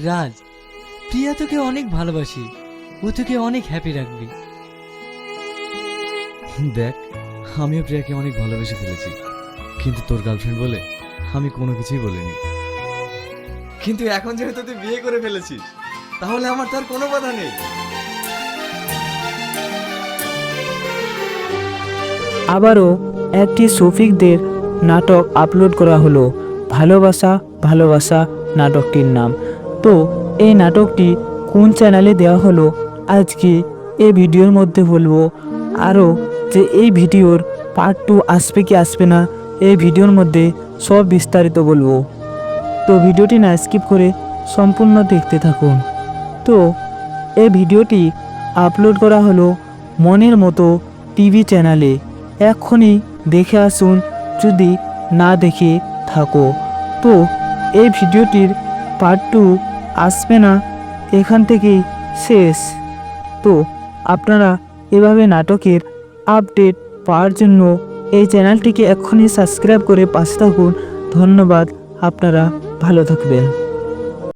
রাজ, প্রিয়া তোকে অনেক ভালোবাসি, ও তোকে অনেক হ্যাপি রাখবে। দেখ, আমিও প্রিয়াকে অনেক ভালোবেসে ফেলেছি, কিন্তু তোর গার্লফ্রেন্ড বলে আমি কোনো কিছুই বলিনি। কিন্তু এখন যেহেতু তুই বিয়ে করে ফেলেছিস, তাহলে আমার তার কোনো বাধা নেই। আবারও একটি শফিকদের নাটক আপলোড করা হলো, ভালোবাসা ভালোবাসা নাটকটির নাম। তো এই নাটকটি কোন চ্যানেলে দেওয়া হলো আজকে এই ভিডিওর মধ্যে বলবো। আরও যে এই ভিডিওর পার্ট 2 আসবে কি আসবে না, এই ভিডিওর মধ্যে সব বিস্তারিত বলবো। তো ভিডিওটি না স্কিপ করে সম্পূর্ণ দেখতে থাকুন। তো এই ভিডিওটি আপলোড করা হলো মনের মতো টিভি চ্যানেলে। এক্ষুনি দেখে আসুন যদি না দেখে থাকো। তো এই ভিডিওটির পার্ট 2 আসবে না, এখান থেকেই শেষ। তো আপনারা এভাবে নাটকের আপডেট পাওয়ার জন্য এই চ্যানেলটিকে এক্ষুনি সাবস্ক্রাইব করে পাশে থাকুন। ধন্যবাদ, আপনারা ভালো থাকবেন।